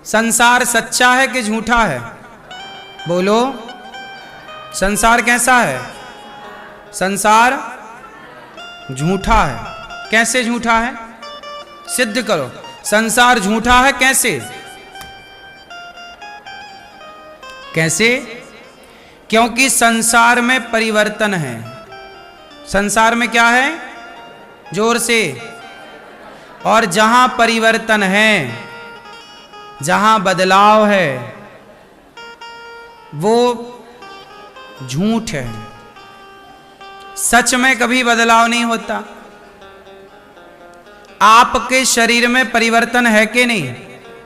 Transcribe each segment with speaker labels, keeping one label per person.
Speaker 1: संसार सच्चा है कि झूठा है? बोलो, संसार कैसा है? संसार झूठा है। कैसे झूठा है? सिद्ध करो। संसार झूठा है कैसे? कैसे? क्योंकि संसार में परिवर्तन है। संसार में क्या है? जोर से। और जहां परिवर्तन है, जहां बदलाव है, वो झूठ है। सच में कभी बदलाव नहीं होता। आपके शरीर में परिवर्तन है कि नहीं?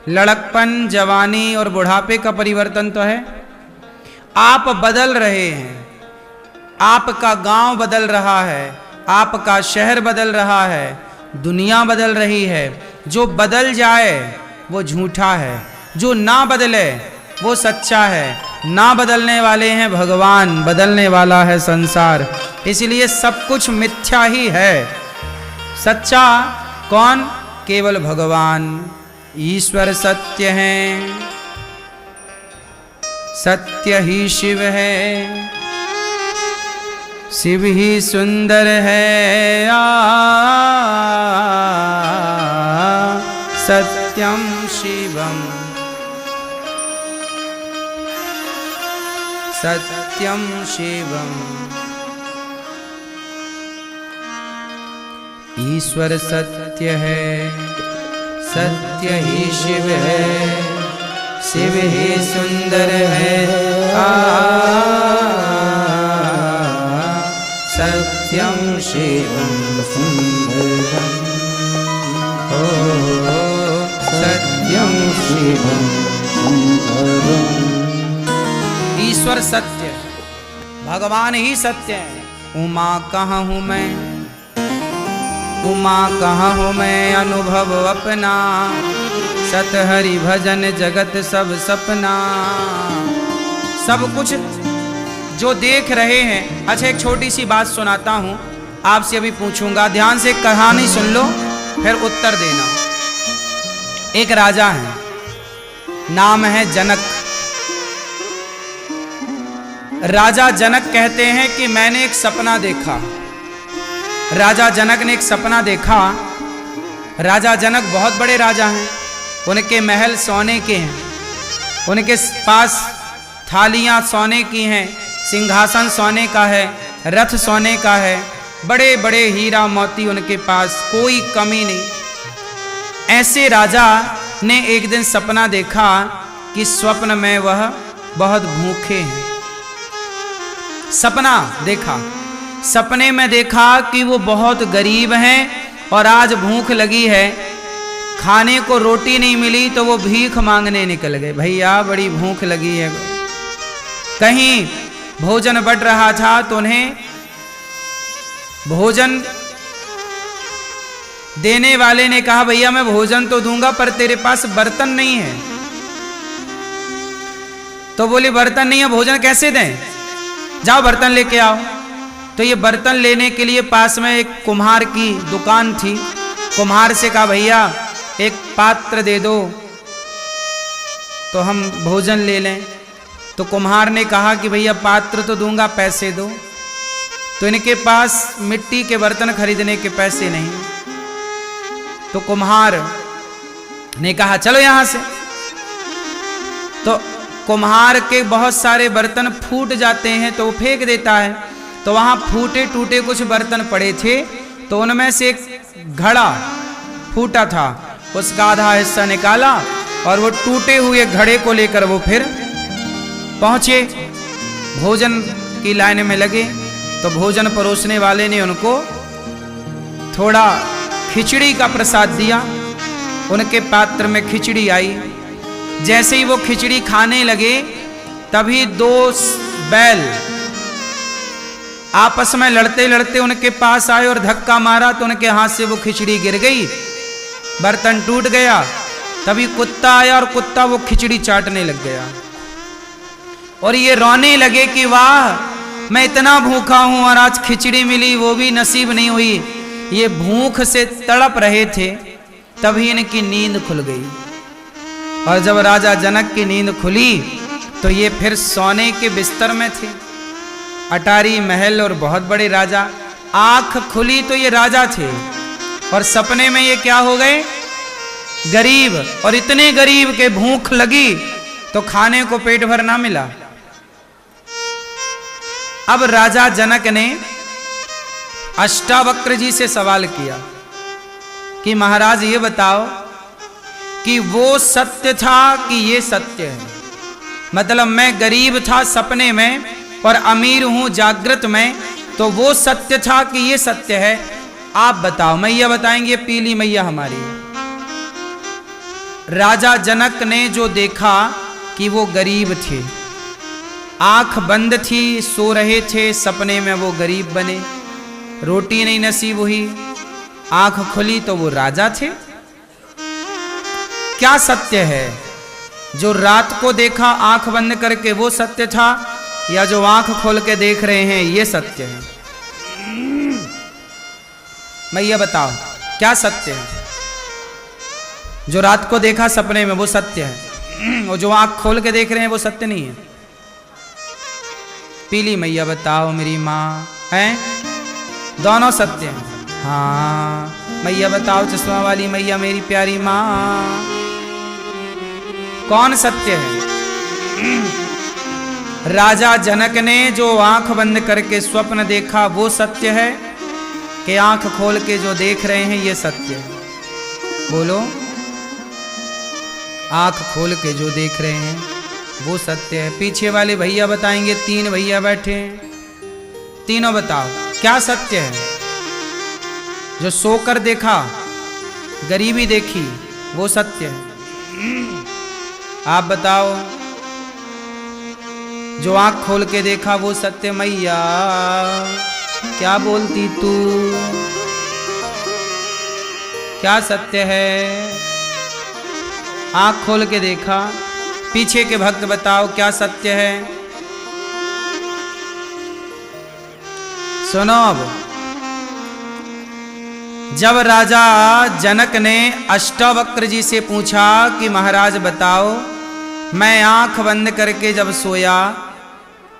Speaker 1: लड़कपन, जवानी और बुढ़ापे का परिवर्तन तो है। आप बदल रहे हैं। आपका गांव बदल रहा है, आपका शहर बदल रहा है, दुनिया बदल रही है। जो बदल जाए वो झूठा है, जो ना बदले वो सच्चा है। ना बदलने वाले हैं भगवान, बदलने वाला है संसार। इसलिए सब कुछ मिथ्या ही है। सच्चा कौन? केवल भगवान। ईश्वर सत्य है, सत्य ही शिव है, शिव ही सुंदर है। सत्यम शिवम, सत्यम शिवम। ईश्वर सत्य है, सत्य ही शिव है, शिव ही सुंदर है। सत्यम शिवम सुंदरम, ओ सत्यम शिवम सुंदरम। ईश्वर सत्य, भगवान ही सत्य है। उमा कहाँ हूँ मैं, उमा कहाँ हूँ मैं, अनुभव अपना, सत हरि भजन जगत सब सपना। सब कुछ जो देख रहे हैं। अच्छा, एक छोटी सी बात सुनाता हूँ, आपसे अभी पूछूंगा, ध्यान से कहानी सुन लो फिर उत्तर देना। एक राजा है, नाम है जनक। राजा जनक कहते हैं कि मैंने एक सपना देखा। राजा जनक ने एक सपना देखा। राजा जनक बहुत बड़े राजा हैं, उनके महल सोने के हैं, उनके पास थालियां सोने की हैं, सिंहासन सोने का है, रथ सोने का है, बड़े बड़े हीरा मोती उनके पास, कोई कमी नहीं। ऐसे राजा ने एक दिन सपना देखा कि स्वप्न में वह बहुत भूखे हैं। सपना देखा, सपने में देखा कि वो बहुत गरीब हैं और आज भूख लगी है, खाने को रोटी नहीं मिली तो वो भीख मांगने निकल गए। भैया बड़ी भूख लगी है। कहीं भोजन बढ़ रहा था तो उन्हें भोजन देने वाले ने कहा, भैया मैं भोजन तो दूंगा पर तेरे पास बर्तन नहीं है। तो बोले बर्तन नहीं है, भोजन कैसे दें? जाओ बर्तन लेके आओ। तो ये बर्तन लेने के लिए पास में एक कुम्हार की दुकान थी। कुम्हार से कहा, भैया एक पात्र दे दो तो हम भोजन ले लें। तो कुम्हार ने कहा कि भैया पात्र तो दूंगा, पैसे दो। तो इनके पास मिट्टी के बर्तन खरीदने के पैसे नहीं। तो कुम्हार ने कहा चलो यहां से। तो कुम्हार के बहुत सारे बर्तन फूट जाते हैं तो वो फेंक देता है। तो वहां फूटे टूटे कुछ बर्तन पड़े थे, तो उनमें से एक घड़ा फूटा था, उसका आधा हिस्सा निकाला और वो टूटे हुए घड़े को लेकर वो फिर पहुंचे, भोजन की लाइन में लगे। तो भोजन परोसने वाले ने उनको थोड़ा खिचड़ी का प्रसाद दिया। उनके पात्र में खिचड़ी आई। जैसे ही वो खिचड़ी खाने लगे तभी दो बैल आपस में लड़ते लड़ते उनके पास आए और धक्का मारा तो उनके हाथ से वो खिचड़ी गिर गई, बर्तन टूट गया। तभी कुत्ता आया और कुत्ता वो खिचड़ी चाटने लग गया और ये रोने लगे कि वाह, मैं इतना भूखा हूं और आज खिचड़ी मिली वो भी नसीब नहीं हुई। ये भूख से तड़प रहे थे, तभी इनकी नींद खुल गई। और जब राजा जनक की नींद खुली तो ये फिर सोने के बिस्तर में थे। अटारी महल और बहुत बड़े राजा। आंख खुली तो ये राजा थे और सपने में ये क्या हो गए? गरीब। और इतने गरीब के भूख लगी तो खाने को पेट भर ना मिला। अब राजा जनक ने अष्टावक्र जी से सवाल किया कि महाराज ये बताओ कि वो सत्य था कि ये सत्य है? मतलब मैं गरीब था सपने में और अमीर हूं जागृत में, तो वो सत्य था कि ये सत्य है? आप बताओ। मैया बताएंगे, पीली मैया हमारी है। राजा जनक ने जो देखा कि वो गरीब थे, आंख बंद थी, सो रहे थे, सपने में वो गरीब बने, रोटी नहीं नसीब हुई, आंख खुली तो वो राजा थे। क्या सत्य है? जो रात को देखा आंख बंद करके वो सत्य था, या जो आंख खोल के देख रहे हैं ये सत्य है? मैया बताओ क्या सत्य है? जो रात को देखा सपने में वो सत्य है, और जो आंख खोल के देख रहे हैं वो सत्य नहीं है। पीली मैया बताओ मेरी माँ है, दोनों सत्य हैं। हाँ मैया बताओ चश्मा वाली मैया मेरी प्यारी माँ, कौन सत्य है? राजा जनक ने जो आंख बंद करके स्वप्न देखा वो सत्य है कि आंख खोल के जो देख रहे हैं ये सत्य है? बोलो। आंख खोल के जो देख रहे हैं वो सत्य है। पीछे वाले भैया बताएंगे, 3 भैया बैठे हैं, तीनों बताओ क्या सत्य है? जो सोकर देखा, गरीबी देखी, वो सत्य है। आप बताओ। जो आंख खोल के देखा वो सत्य। मैया क्या बोलती तू, क्या सत्य है? आंख खोल के देखा। पीछे के भक्त बताओ क्या सत्य है? सुनो। अब जब राजा जनक ने अष्टावक्र जी से पूछा कि महाराज बताओ, मैं आंख बंद करके जब सोया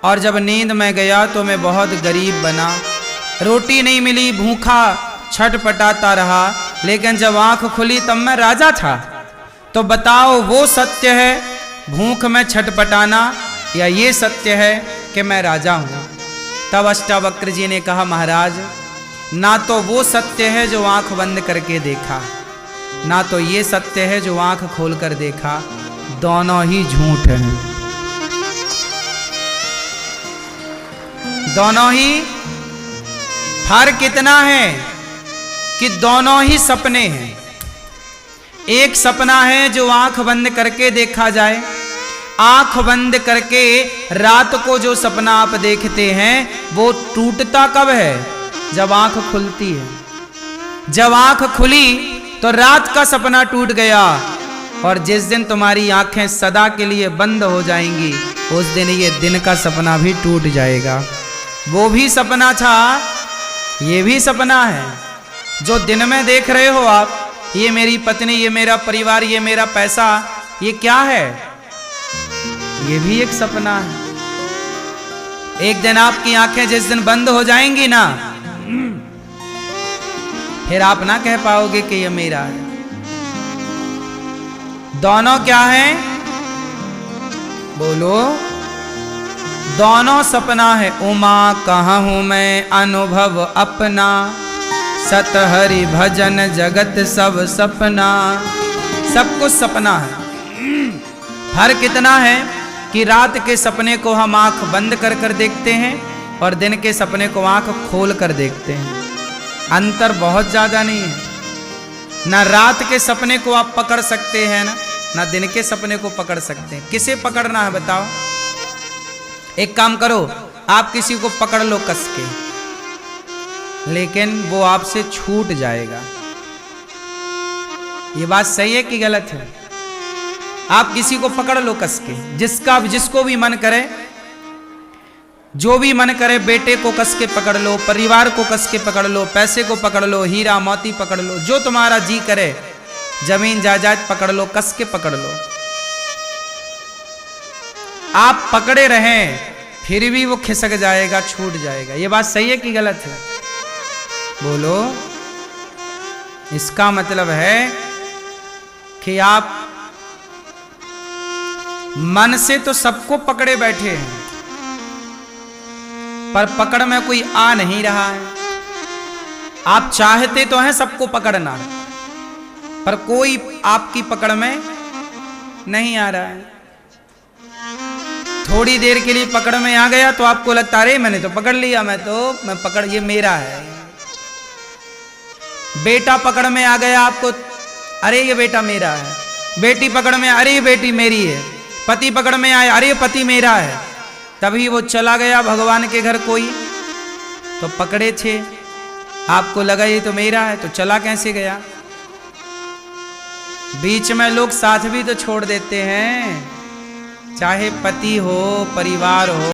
Speaker 1: और जब नींद में गया तो मैं बहुत गरीब बना, रोटी नहीं मिली, भूखा छटपटाता रहा, लेकिन जब आंख खुली तब मैं राजा था। तो बताओ वो सत्य है भूख में छटपटाना, या ये सत्य है कि मैं राजा हूं? तब अष्टावक्र जी ने कहा महाराज, ना तो वो सत्य है जो आंख बंद करके देखा, ना तो ये सत्य है जो आंख खोलकर देखा, दोनों ही झूठ हैं। दोनों ही। फर्क इतना है कि दोनों ही सपने हैं। एक सपना है जो आंख बंद करके देखा जाए। आंख बंद करके रात को जो सपना आप देखते हैं वो टूटता कब है? जब आंख खुलती है। जब आंख खुली तो रात का सपना टूट गया, और जिस दिन तुम्हारी आंखें सदा के लिए बंद हो जाएंगी उस दिन ये दिन का सपना भी टूट जाएगा। वो भी सपना था, ये भी सपना है। जो दिन में देख रहे हो आप, ये मेरी पत्नी, ये मेरा परिवार, ये मेरा पैसा, ये क्या है? ये भी एक सपना है। एक दिन आपकी आंखें जिस दिन बंद हो जाएंगी ना, फिर आप ना कह पाओगे कि ये मेरा है। दोनों क्या है? बोलो। दोनों सपना है। उमा कहाँ हूं मैं अनुभव अपना, सत हरि भजन जगत सब सपना। सब कुछ सपना है। फर्क इतना है कि रात के सपने को हम आंख बंद कर कर देखते हैं और दिन के सपने को आंख खोल कर देखते हैं। अंतर बहुत ज्यादा नहीं है। ना रात के सपने को आप पकड़ सकते हैं ना दिन के सपने को पकड़ सकते हैं। किसे पकड़ना है बताओ? एक काम करो, आप किसी को पकड़ लो कस के, लेकिन वो आपसे छूट जाएगा। ये बात सही है कि गलत है? आप किसी को पकड़ लो कस के, जिसको भी मन करे, जो भी मन करे, बेटे को कस के पकड़ लो, परिवार को कस के पकड़ लो, पैसे को पकड़ लो, हीरा मोती पकड़ लो, जो तुम्हारा जी करे, जमीन जायदाद पकड़ लो, कस के पकड़ लो, आप पकड़े रहें फिर भी वो खिसक जाएगा, छूट जाएगा। ये बात सही है कि गलत है? बोलो। इसका मतलब है कि आप मन से तो सबको पकड़े बैठे हैं, पर पकड़ में कोई आ नहीं रहा है। आप चाहते तो हैं सबको पकड़ना, पर कोई आपकी पकड़ में नहीं आ रहा है। थोड़ी देर के लिए पकड़ में आ गया तो आपको लगता है अरे मैंने तो पकड़ लिया, मैं पकड़, ये मेरा है। बेटा पकड़ में आ गया आपको, अरे ये बेटा मेरा है। बेटी पकड़ में, अरे ये बेटी मेरी है। पति पकड़ में आया, अरे ये पति मेरा है। तभी वो चला गया भगवान के घर कोई, तो पकड़े थे, आपको लगा ये तो मेरा है, तो चला कैसे गया? बीच में लोग साथ भी तो छोड़ देते हैं, चाहे पति हो, परिवार हो।